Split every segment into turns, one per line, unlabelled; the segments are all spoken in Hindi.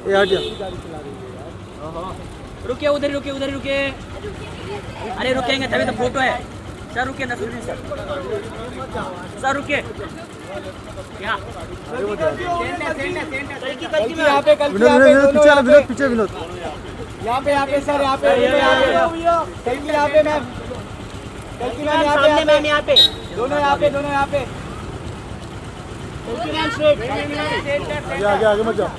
ये हट जा।
रुके उधर रुके उधर रुके। अरे रुकेंगे तभी तो फोटो है। सर रुके नसरुद्दीन सर। सर रुके। यहाँ
विनोद पीछे विनोद।
यहाँ पे सर यहाँ पे मैम यहाँ पे दोनों यहाँ पे
आगे मत जाओ।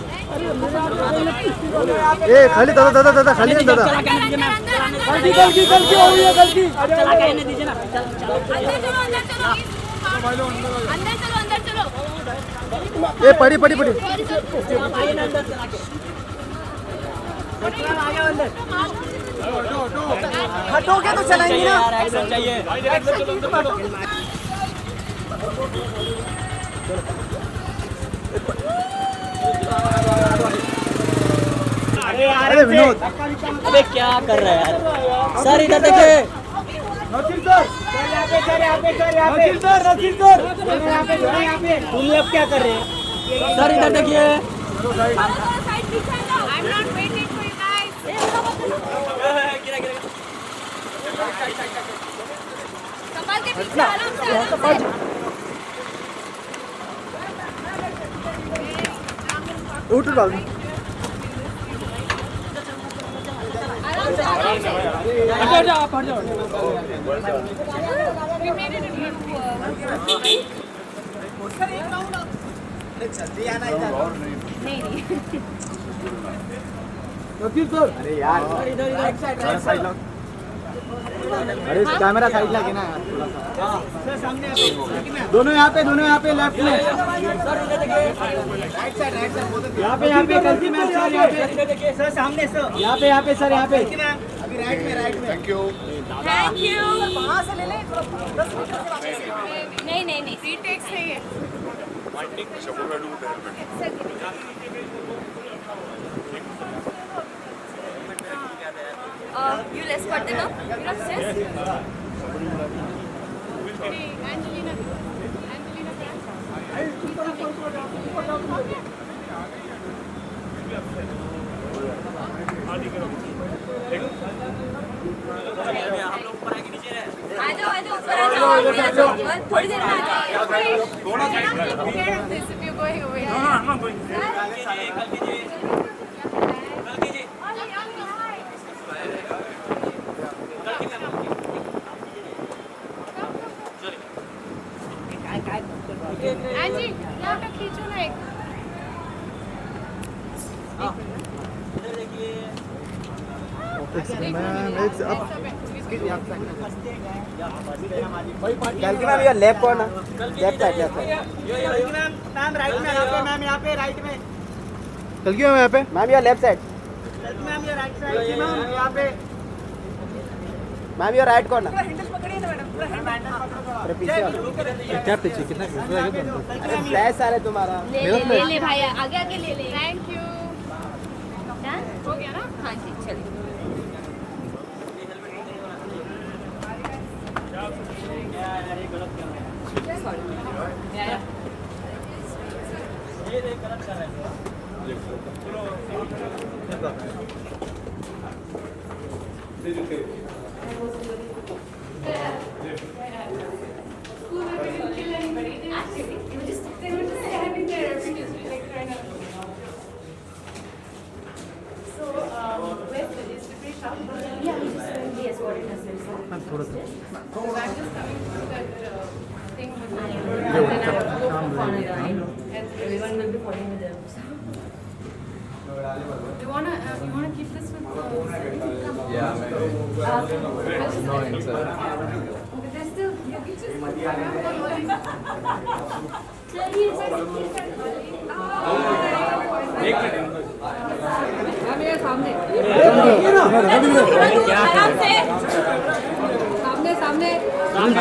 ए खाली दादा खाली नहीं दादा।
गलती हो गई है गलती।
चला के इन्हें दीजिए ना।
अंदर चलो
ए पड़ी।
हटोगे तो चलाएंगे ना।
यार एक्शन चाहिए।
अरे विनोद
अबे क्या कर रहा है यार। सर इधर देखिए।
नसीर सर यहाँ पे तुम लोग क्या कर रहे हैं?
सर इधर देखिए।
उठ डाल।
आप हट जाओ।
नसीर सर।
अरे यार अरे कैमरा साइड लगे ना यार दोनों यहाँ पे लेफ्ट में यहाँ पे गलती मैम सर सर सामने सर यहाँ पे सर यहाँ पे अभी राइट में
थैंक यू।
वहाँ से ले ले
नहीं रीटेक सही है। You'll escort them up? You're upstairs? Hey, Angelina. आ जाओ ऊपर आ जाओ। थोड़ी देर में आ जाओ। This if you're going away. No, I'm not going. Anji यहाँ पे खींचो ना एक।
गलती मैम ये left corner left side ma'am right में यहाँ पे राइट में
चल गया मैं यहाँ पे।
मैम ये लेफ्ट साइड मैम ये राइट साइड मैम यहाँ पे मैम ये राइट कॉर्नर अरे पीछे
क्या पीछे कितना
फ्लैश आ रहा है तुम्हारा
ले भाई आगे ले। Thank you. हो गया ना? हाँ जी चलिए।
Everyone will be following with them. You wanna keep this with
Yeah, no answer.
but there's still you can just सामने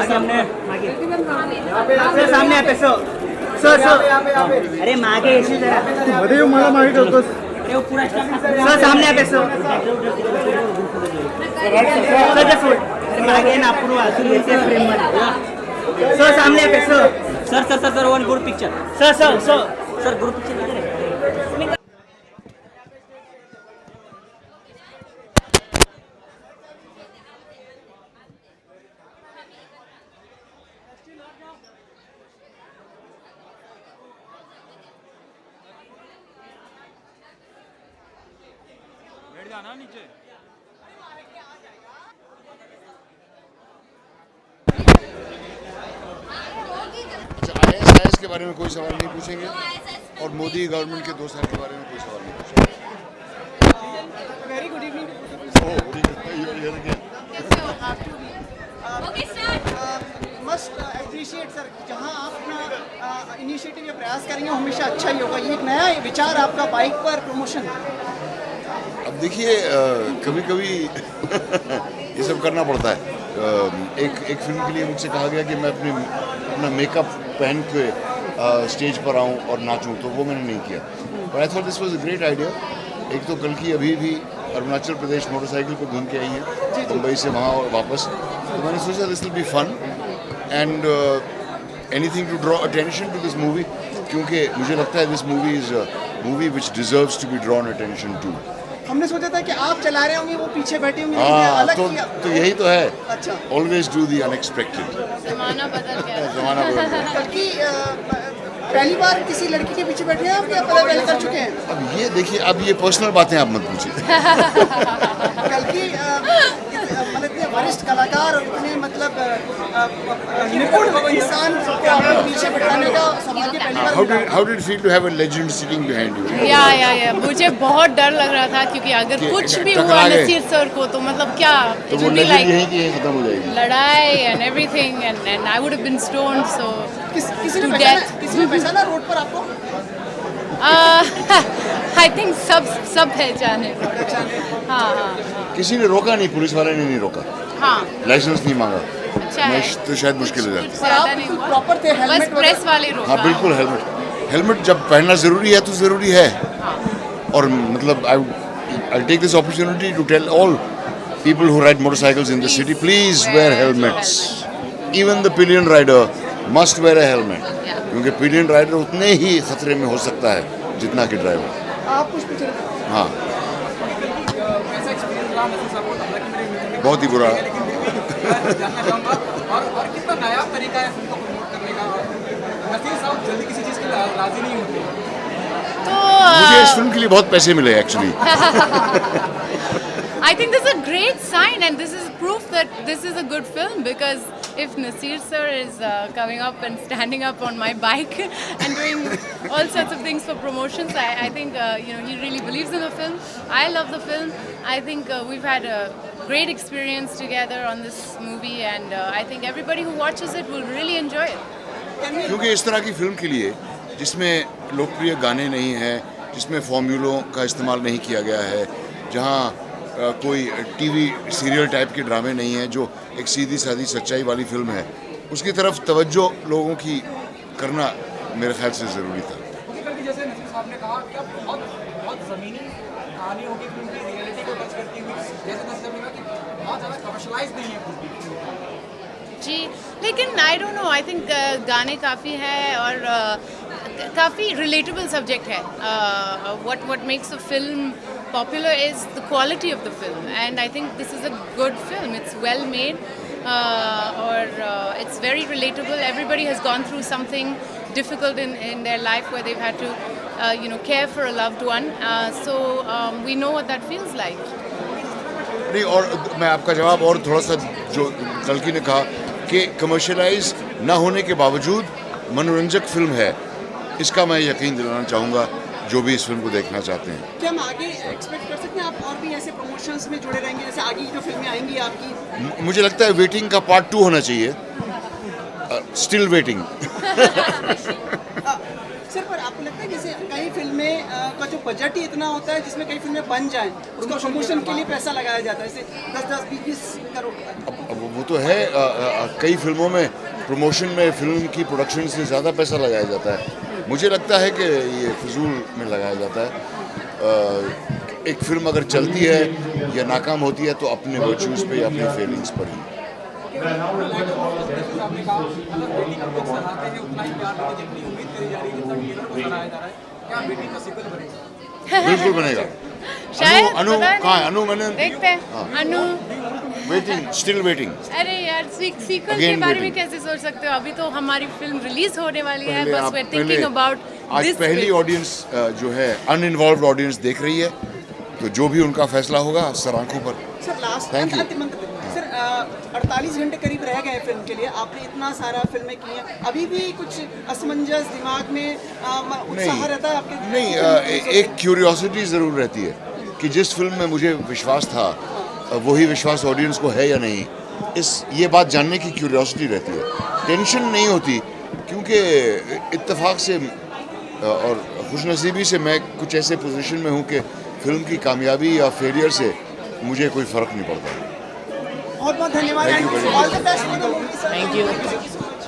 सामने
सामने पे सर अरे मागे येशील जरा
मध्ये येऊन मला माहिती होतोस।
सर सामने पे सर जस्ट मागे ना पूर्ण असून येते फ्रेम मध्ये सर सामने पे sir
sir one group picture.
Sir
sir group picture
ISIS के बारे में कोई सवाल नहीं पूछेंगे और मोदी गवर्नमेंट के 2 साल के बारे में कोई सवाल नहीं पूछेंगे।
Very good evening.
Okay, start.
Must appreciate sir, जहाँ आप अपना इनिशिएटिव या प्रयास करेंगे हमेशा अच्छा ही होगा। ये एक नया विचार आपका बाइक पर प्रमोशन।
अब देखिए कभी कभी ये सब करना पड़ता है। एक फिल्म के लिए मुझसे कहा गया कि मैं अपना मेकअप पहन के स्टेज पर आऊँ और नाचूं, तो वो मैंने नहीं किया। But I thought this was a great idea. एक तो कल की अभी भी अरुणाचल प्रदेश मोटरसाइकिल पर घूम के आई हैं, मुंबई से वहाँ और वापस, तो मैंने सोचा this will be fun and anything to draw attention to this movie, क्योंकि मुझे लगता है this movie is a movie which deserves to be drawn attention to.
हमने सोचा था कि आप चला रहे होंगे, वो पीछे बैठे होंगे,
हाँ,
अलग
तो,
किया।
तो यही तो है।
अच्छा।
Always do the unexpected.
जमाना बदल गया।
जमाना बदल गया।
बल्कि पहली बार किसी लड़की के पीछे बैठे हैं आप या पहले कर चुके हैं?
अब ये देखिए, अब ये पर्सनल बातें आप मत पूछिए।
कल की मतलब इतने वरिष्ठ कलाकार और इतने मतलब निपुण इंसान को अपने पीछे बैठाने का सौभाग्य पहली बार मिला।
How did it feel to have a legend sitting behind you?
या मुझे बहुत डर लग रहा था क्योंकि अगर
कि
कुछ भी
टकरा
हुआ
गए।
नसीर सर को तो मतलब क्या
तो वो legend यही कि यही खत्म हो जाएगी।
लड़ाई and everything and I would have been stoned so
किसी
to
ने
death.
पहचाना रोड पर आपको?
आई थिंक सब पहचाने। हाँ
किसी ने रोका नहीं, पुलिस वाले ने नहीं रोका,
हाँ
लाइसेंस नहीं मांगा,
अच्छा है।
तो शायद मुश्किल हो जाती।
और
ज्यादा
आप
नहीं हुआ।
प्रॉपर थे,
बस
हेलमेट
प्रेस वाले रोका।
हाँ बिल्कुल, हेलमेट जब पहनना ज़रूरी है तो ज़रूरी है। और मतलब I take this opportunity to tell all people who ride motorcycles in the city, please wear helmets. Even the pillion rider must wear a helmet, क्योंकि पिलियन राइडर उतने ही खतरे में हो सकता है जितना कि ड्राइवर।
आप कुछ पूछ रहे थे?
हाँ, बहुत ही बुरा।
जानना चाहूँगा और कितना नायाब तरीका है फिल्म को प्रमोट करने का। नसीर साहब जल्दी किसी चीज़ के लिए राजी नहीं होते।
मुझे इस फिल्म के लिए बहुत पैसे मिले actually.
I think this is a great sign and this is proof that this is a good film because if Nasir sir is coming up and standing up on my bike and doing all sorts of things for promotions, I think he really believes in the film. I love the film. I think we've had a great experience together on this movie and I think everybody who watches it will really enjoy it.
क्योंकि इस तरह की फिल्म के लिए जिसमें लोकप्रिय गाने नहीं हैं, जिसमें फॉर्मूलों का इस्तेमाल नहीं किया गया है, जहाँ कोई टीवी सीरियल टाइप के ड्रामे नहीं हैं, जो एक सीधी सादी सच्चाई वाली फिल्म है, उसकी तरफ तवज्जो लोगों की करना मेरे ख्याल से ज़रूरी था।
जैसे नसीर साहब ने कहा कि अब बहुत ज़मीनी कहानी होगी फिल्म की, रियलिटी को टच करती हुई, जैसे नसीर साहब ने कहा कि बहुत ज़्यादा कमर्शलाइज नहीं है
जी, लेकिन I don't know, I think गाने काफ़ी हैं और काफ़ी रिलेटेबल सब्जेक्ट है. What makes a film popular is the quality of the film, and I think this is a good film. It's well made, or it's very relatable. Everybody has gone through something difficult in their life where they've had to care for a loved one. So we know what that feels like.
नहीं, और मैं आपका जवाब और थोड़ा सा जो कल्कि ने कहा कि कमर्शलाइज ना होने के बावजूद मनोरंजक फिल्म है, इसका मैं यकीन दिलाना चाहूँगा जो भी इस फिल्म को देखना चाहते हैं.
क्या हम आगे एक्सपेक्ट कर सकते हैं आप और भी ऐसे प्रमोशंस में जुड़े रहेंगे, जैसे आगे की जो फिल्में आएंगी आपकी?
मुझे लगता है वेटिंग का पार्ट 2 होना चाहिए. Still waiting.
सर, पर आपको लगता है जैसे कई फिल्में का जो बजट ही इतना होता है जिसमें कई फिल्में बन जाएं, उसका प्रमोशन के लिए पैसा लगाया जाता है, जैसे 10-20 करोड़?
अब वो तो है, कई फिल्मों में प्रमोशन में फिल्म की प्रोडक्शन से ज़्यादा पैसा लगाया जाता है. मुझे लगता है कि ये फिजूल में लगाया जाता है. एक फिल्म अगर चलती है या नाकाम होती है तो अपने वर्च्यूज़ पे या अपनी फीलिंग्स पर ही. बिल्कुल बनेगा.
शायद
अनु
पता नहीं।
कहाँ है? अनु मैंने
देखते हैं.
हाँ.
अनु,
वेटिंग, स्टिल वेटिंग.
अरे यार सीक्वल के
Again
बारे में
waiting.
कैसे सोच सकते हो? अभी तो हमारी फिल्म रिलीज होने वाली है, बस we're
पहले
thinking about
आज
this
पहली
film.
ऑडियंस जो है अनइन्वॉल्व्ड ऑडियंस देख रही है, तो तो जो भी उनका फैसला होगा सर आंखों पर।
Sir last
Thank you.
Sir 48 घंटे करीब रह गए फिल्म के लिए, आपने इतना सारा फिल्में की हैं, अभी भी कुछ असमंजस दिमाग में उत्साह रहता है आपके?
नहीं, एक क्यूरियोसिटी ज़रूर रहती है कि जिस फिल्म में मुझे विश्वास था वही विश्वास ऑडियंस को है या नहीं, ये बात जानने की क्यूरियोसिटी रहती है। टेंशन नहीं होती क्योंकि इत्तेफाक से और खुशनसीबी से मैं कुछ ऐसे पोजीशन में हूँ कि फिल्म की कामयाबी या फेलियर से मुझे कोई फ़र्क नहीं पड़ता।
बहुत बहुत धन्यवाद।
Thank you very much.
All the best for the movie, sir.
Thank you.
Thank you so much.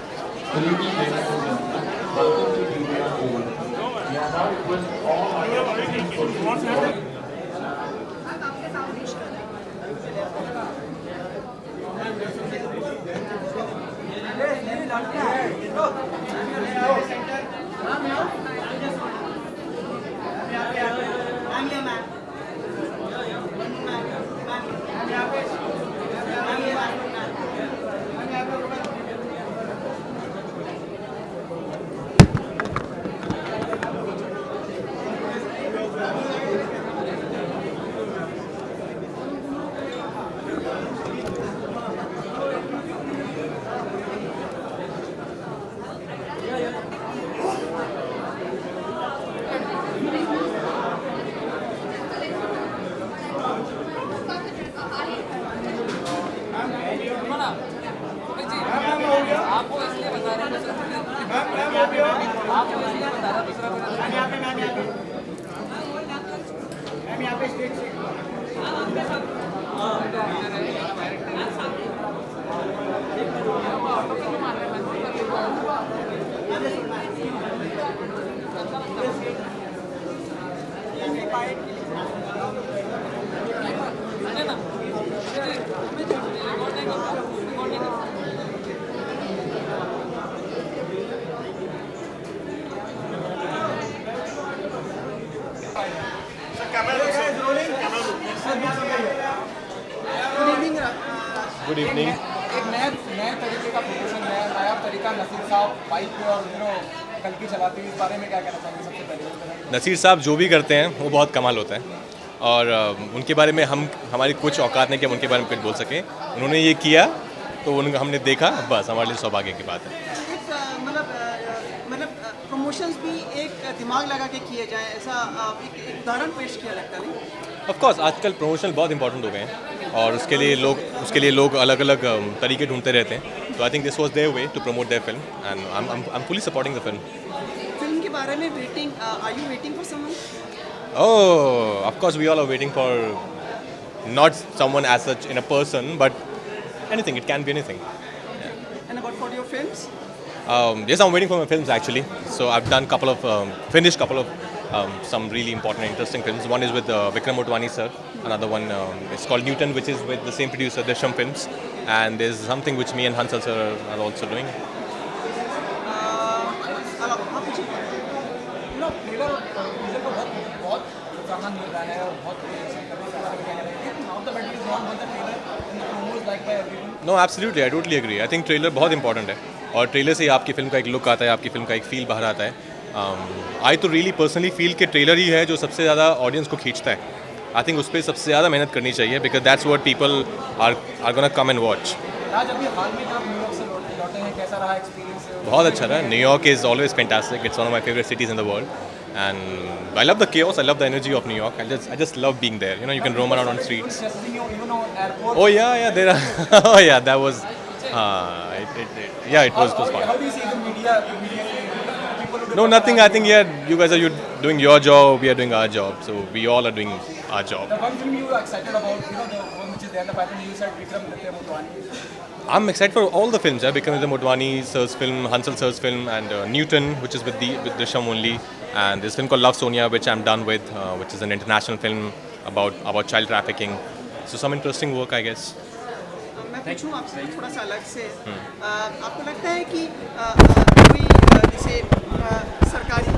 Good evening.
एक नए तरीके का प्रमोशन है, नया तरीका नसीर साहब बाइक पे और कल्कि चलाते हैं, इस बारे में क्या कहना चाहेंगे? सबसे पहले
नसीर साहब जो भी करते हैं वो बहुत कमाल होता है और उनके बारे में हमारी कुछ औकात नहीं कि हम उनके बारे में कुछ बोल सकें। उन्होंने ये किया तो उनका हमने देखा, बस हमारे लिए सौभाग्य की बात है।
मतलब प्रमोशंस भी एक दिमाग लगा के किए जाए, ऐसा एक उदाहरण पेश किया लगता नहीं?
ऑफ कोर्स आजकल प्रमोशन बहुत इंपॉर्टेंट हो गए हैं और उसके लिए लोग अलग अलग तरीके ढूंढते रहते हैं। तो I think this was their way to promote their film and I am fully supporting the film.
Film के बारे में waiting, are you waiting for someone?
Oh, of course, we all are waiting for not someone as such in a person, but anything. It can be anything.
And about for your films?
Yes, I'm waiting for my films actually. So I've done finished couple of some really important and interesting films. One is with Vikram Motwani sir. Another one is called Newton, which is with the same producer, Drishyam Films. And there's something which me and Hansal sir are also doing. No, absolutely, I totally agree. I think trailer बहुत इंपॉर्टेंट है और ट्रेलर से ही आपकी फिल्म का एक लुक आता है, आपकी फिल्म का एक फील बाहर आता है। आई तो रियली पर्सनली फील कि ट्रेलर ही है जो सबसे ज़्यादा ऑडियंस को खींचता है। आई थिंक उस पर सबसे ज़्यादा मेहनत करनी चाहिए because that's what people are gonna come and watch. बहुत अच्छा रहा। New York is always fantastic. It's one of my favourite cities in the world and I love the chaos, I love the energy of New York. I just love being there. You know, you can roam around on streets. Oh yeah, there are oh yeah, that was it was fun.
How do you see the media?
No, nothing. I think you guys are doing your job, we are doing our job, so we all are doing our job.
The one film you are excited about, the one which is there, the pattern you said Vikram Motwani.
I'm excited for all the films. Vikram Motwani sir's film, Hansal sir's film, and Newton, which is with Drishyam only. And this film called Love Sonia, which I'm done with, which is an international film about child trafficking. So some interesting work, I guess.
मैं पूछूं आपसे थोड़ा सा अलग से, आपको लगता है कि कोई जैसे सरकारी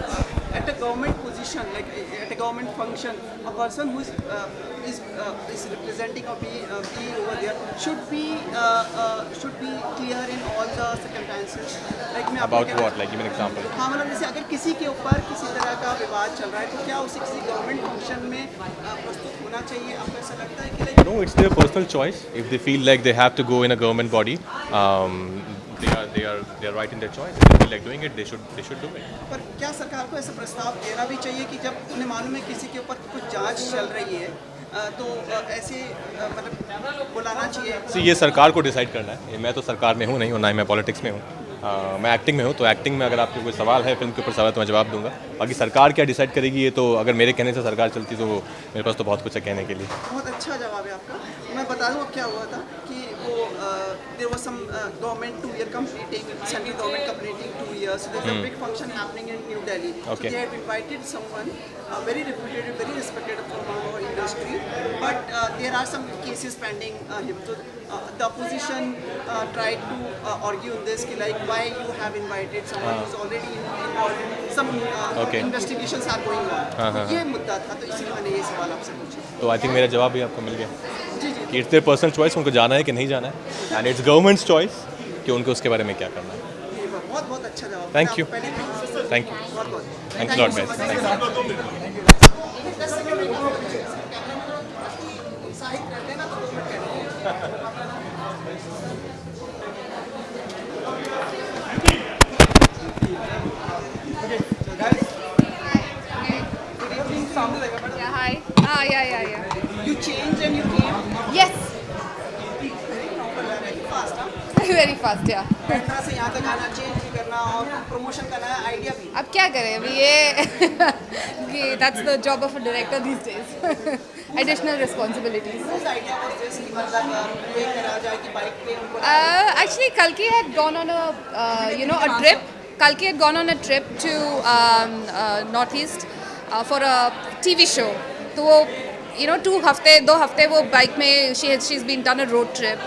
at a government position, like at a government function, a person who is representing or be over there should be clear in all the circumstances. Like मैं
About what? Like, give me an example.
हाँ मतलब जैसे अगर किसी के ऊपर किसी तरह का विवाद चल रहा है तो क्या उसे किसी गवर्नमेंट फंक्शन में प्रस्तुत होना चाहिए? आपको ऐसा लगता है कि like
No, it's their personal choice. If they feel like they have to go in a government body, they are right in their choice. If they feel like doing it, they should do it.
पर क्या सरकार को ऐसा प्रस्ताव देना भी चाहिए कि जब उन्हें मालूम है किसी के ऊपर कुछ जांच चल रही है तो ऐसे मतलब बुलाना चाहिए?
See, ये सरकार को डिसाइड करना है. मैं तो सरकार में हूँ नहीं, और ना ही मैं पॉलिटिक्स में हूँ. मैं एक्टिंग में हूँ, तो एक्टिंग में अगर आपको कोई सवाल है फिल्म के ऊपर सवाल तो मैं जवाब दूंगा. बाकी सरकार क्या डिसाइड करेगी, ये तो अगर मेरे कहने से सरकार चलती तो मेरे पास तो बहुत कुछ है कहने के लिए.
बहुत अच्छा जवाब है आपका. मैं बता दूँ अब क्या हुआ था कि वो there was some government 2 year completing, central government completing 2 years. So there's a big function happening in New Delhi.
Okay.
So they had invited someone very reputed, very respected from our industry, but there are some cases pending him. So the opposition tried to argue in this, like why you have invited someone who's already involved in some
Okay.
investigations are going on. ये मुद्दा था, तो इसीलिए मैंने ये सवाल आपसे पूछा.
तो आई थिंक मेरा जवाब भी आपको मिल गया
जी जी.
कि इट्स देयर पर्सनल चॉइस, उनको जाना है कि नहीं जाना है, एंड इट्स गवर्नमेंट्स चॉइस कि उनको उसके बारे में क्या करना है.
बहुत बहुत अच्छा जवाब.
Thank you.
पहले
थैंक यू.
बहुत बहुत
thanks lot guys. Thank you.
Yeah, hi. Yeah.
You changed and you came
Yes.
very fast.
Very fast, yeah.
पैटरा से यहाँ तक आना, चेंज भी करना और प्रमोशन का नया आइडिया भी.
अब क्या करें अभी ये that's the job of a director these days. Additional responsibilities.
Whose idea was this कि मतलब ये करा जाए कि बाइक पे उनको
Actually, Kalki had gone on a trip. Kalki had gone on a trip to Northeast for a TV show. तो वो 2 हफ्ते वो बाइक में she's been done a road trip.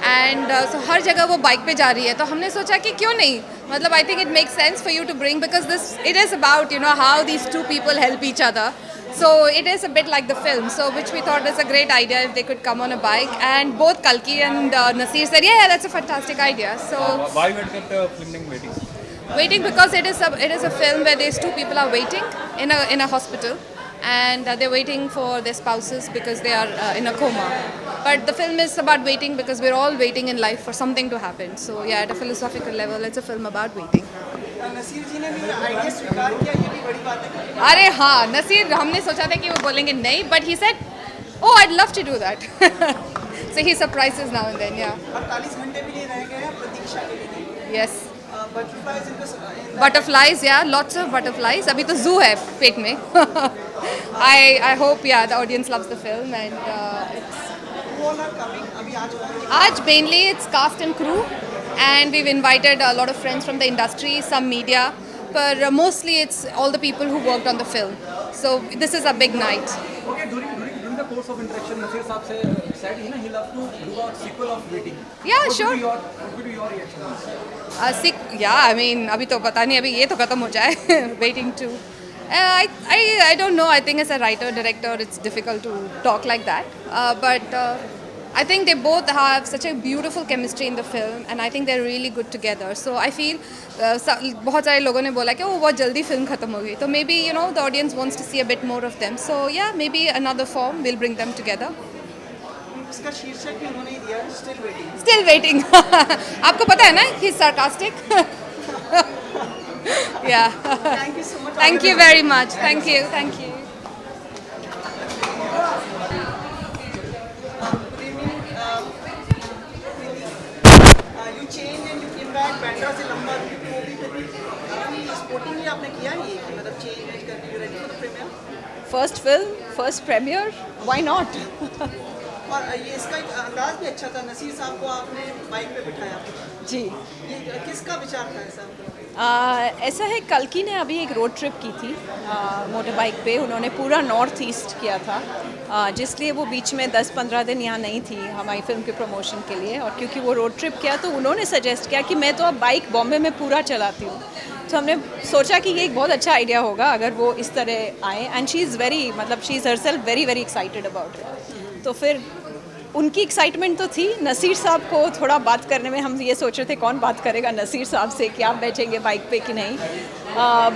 And so हर जगह वो बाइक पे जा रही है, तो हमने सोचा कि क्यों नहीं, मतलब I think it makes sense for you to bring, because it is about how these two people help each other. So it is a bit like the film, so which we thought is a great idea if they could come on a bike. And both Kalki and Nasir said, yeah, that's a fantastic idea. So
Why were the filming waiting?
waiting because it is a film where these two people are waiting in a hospital, and they're waiting for their spouses because they are in a coma. But the film is about waiting because we're all waiting in life for something to happen. So yeah, at a philosophical level, it's a film about waiting.
Naseer जी ने भी आइडिया स्वीकार किया, ये भी बड़ी बात है.
अरे हाँ, नसीर, हमने सोचा था कि वो बोलेंगे नहीं, but he said, oh, I'd love to do that. So he surprises now and then, yeah.
48 घंटे भी नहीं रह गए हैं प्रतीक्षा के लिए.
Yes.
Butterflies in the
Butterflies, yeah, lots of butterflies. अभी तो zoo है पेट में. I hope, yeah, the audience loves the film, and it's.
Who all are coming? अभी आज
Aaj mainly it's cast and crew, and we've invited a lot of friends from the industry, some media, but mostly it's all the people who worked on the film. So this is a big night.
Okay, during the course of interaction, Nasir saab se said he loves to do a sequel of Waiting.
Yeah, sure.
What would be your reaction?
Yeah, I mean, अभी तो पता नहीं, अभी ये तो खत्म हो जाए. Waiting to. I don't know. I think as a writer, director, it's difficult to talk like that. But I think they both have such a beautiful chemistry in the film, and I think they're really good together. So I feel बहुत सारे लोगों ने बोला कि वो बहुत जल्दी फिल्म खत्म हो गई. तो maybe the audience wants to see a bit more of them. So yeah, maybe another form will bring them together.
इसका शीर्षक भी उन्होंने ही दिया, Still Waiting.
Still waiting. आपको पता है ना? He's sarcastic. Yeah.
Thank you so much.
Thank you very much. Thank you. Thank you.
Good evening. You changed and you came back. Bandra से लंबा मूवी कभी स्पोर्टिंग ही आपने किया ही, मतलब चेंज करके you ready for the premiere?
First film, first premiere, why not?
और ये इसका एक अंदाज भी अच्छा था. नसीर साहब को आपने बाइक पे बिठाया.
जी.
ये किसका विचार था ऐसा?
ऐसा है, कल्की ने अभी एक रोड ट्रिप की थी मोटर बाइक पे. उन्होंने पूरा नॉर्थ ईस्ट किया था, जिसलिए वो बीच में 10-15 दिन यहाँ नहीं थी हमारी फिल्म के प्रमोशन के लिए. और क्योंकि वो रोड ट्रिप किया तो उन्होंने सजेस्ट किया कि मैं तो अब बाइक बॉम्बे में पूरा चलाती हूँ, तो हमने सोचा कि ये एक बहुत अच्छा आइडिया होगा अगर वो इस तरह आए, एंड शी इज़ वेरी, मतलब she is herself very very excited about it. तो फिर उनकी एक्साइटमेंट तो थी, नसीर साहब को थोड़ा बात करने में हम ये सोच रहे थे कौन बात करेगा नसीर साहब से कि आप बैठेंगे बाइक पे कि नहीं,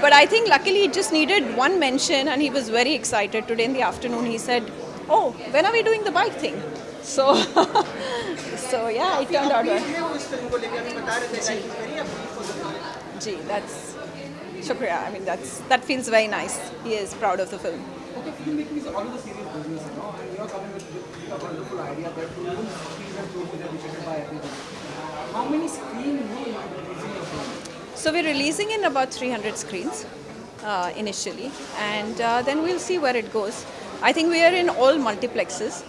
but I think luckily it just needed one mention and he was very excited. Today in the afternoon he said, oh when are we doing the bike thing, so yeah, it turned out well.
वो इस फिल्म को लेकर अभी बता रहे थे like he's very upbeat for the film.
Gee, that's shukriya. I mean, that feels very nice. He is proud of the film.
Okay, filmmaking is always a serious business, you know, and you are coming with a wonderful idea that you will screen and show is appreciated by everyone. How many screens you are releasing your film?
So we're releasing in about 300 screens initially, and then we'll see where it goes. I think we are in all multiplexes.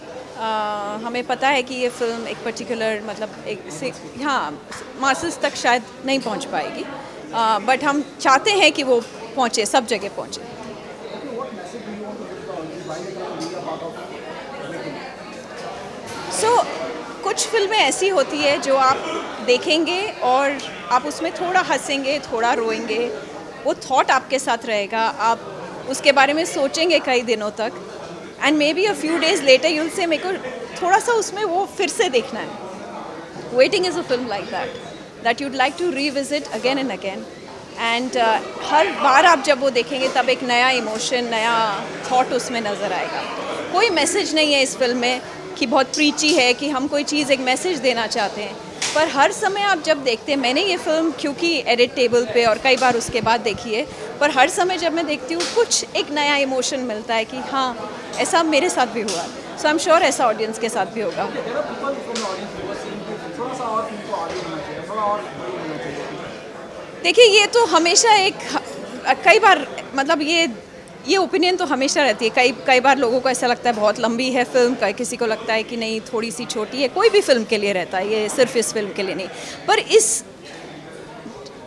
हमें पता है कि ये फिल्म एक पर्टिकुलर मतलब एक से हाँ मासेस तक शायद नहीं पहुंच पाएगी, बट हम चाहते हैं कि वो पहुंचे, सब जगह पहुंचे। सो कुछ फिल्में ऐसी होती है जो आप देखेंगे और आप उसमें थोड़ा हंसेंगे, थोड़ा रोएंगे, वो थॉट आपके साथ रहेगा, आप उसके बारे में सोचेंगे कई दिनों तक, and may be a few days later you'll से मेरे को थोड़ा सा उसमें वो फिर से देखना है। Waiting is a film like that you'd like to revisit again and again, and हर बार आप जब वो देखेंगे तब एक नया इमोशन, नया थॉट उसमें नज़र आएगा। कोई मैसेज नहीं है इस फिल्म में कि बहुत प्रीची है कि हम कोई चीज़ एक मैसेज देना चाहते हैं, पर हर समय आप जब देखते हैं, मैंने ये फिल्म क्योंकि एडिट टेबल पे और कई बार उसके बाद देखी है, पर हर समय जब मैं देखती हूँ कुछ एक नया इमोशन मिलता है कि हाँ ऐसा मेरे साथ भी हुआ। सो आई एम श्योर ऐसा ऑडियंस के साथ भी होगा। देखिए ये तो हमेशा एक कई बार मतलब ये ओपिनियन तो हमेशा रहती है। कई बार लोगों को ऐसा लगता है बहुत लंबी है फिल्म, किसी को लगता है कि नहीं थोड़ी सी छोटी है, कोई भी फिल्म के लिए रहता है, ये सिर्फ इस फिल्म के लिए नहीं। पर इस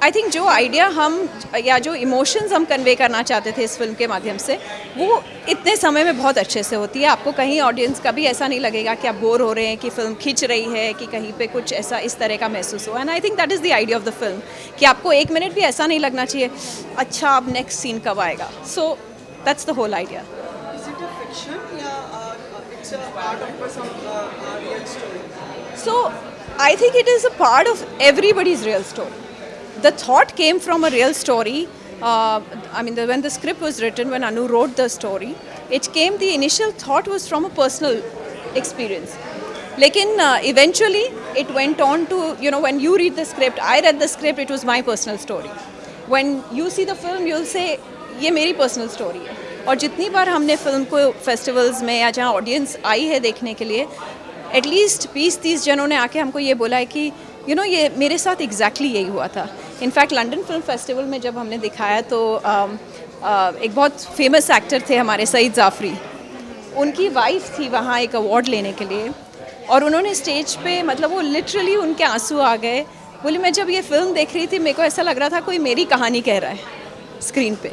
आई थिंक जो आइडिया हम या जो इमोशंस हम कन्वे करना चाहते थे इस फिल्म के माध्यम से, वो इतने समय में बहुत अच्छे से होती है। आपको कहीं ऑडियंस का भी ऐसा नहीं लगेगा कि आप बोर हो रहे हैं, कि फिल्म खिंच रही है, कि कहीं पे कुछ ऐसा इस तरह का महसूस हो। And I think that is the idea of the film कि आपको एक मिनट भी ऐसा नहीं लगना चाहिए अच्छा अब नेक्स्ट सीन कब आएगा। So that's the whole idea.
Is it a fiction या it's a part of some real story?
So I think it is a part of everybody's real story. The thought came from a real story. I mean, when the script was written, when Anu wrote the story, the initial thought was from a personal experience. Lekin eventually it went on to, you know, when you read the script, I read the script, it was my personal story. When you see the film, you'll say, ये मेरी पर्सनल स्टोरी है। और जितनी बार हमने फिल्म को फेस्टिवल्स में या जहाँ ऑडियंस आई है देखने के लिए, एटलीस्ट 20-30 जनों ने आके हमको ये बोला है कि you know, ये मेरे साथ एग्जैक्टली यही हुआ था। इनफैक्ट लंदन फिल्म फेस्टिवल में जब हमने दिखाया तो एक बहुत फेमस एक्टर थे हमारे, सईद जाफरी, उनकी वाइफ थी वहाँ एक अवार्ड लेने के लिए, और उन्होंने स्टेज पे मतलब वो लिटरली उनके आंसू आ गए। बोली मैं जब ये फिल्म देख रही थी मेरे को ऐसा लग रहा था कोई मेरी कहानी कह रहा है स्क्रीन पे।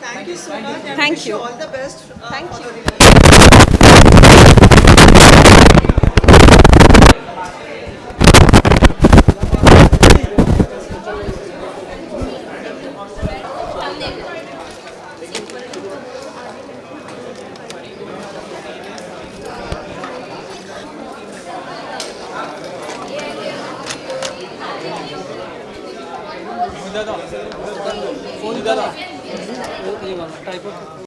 Thank you so much. And
Thank
wish
you.
all the best.
Thank you.
Phone दादा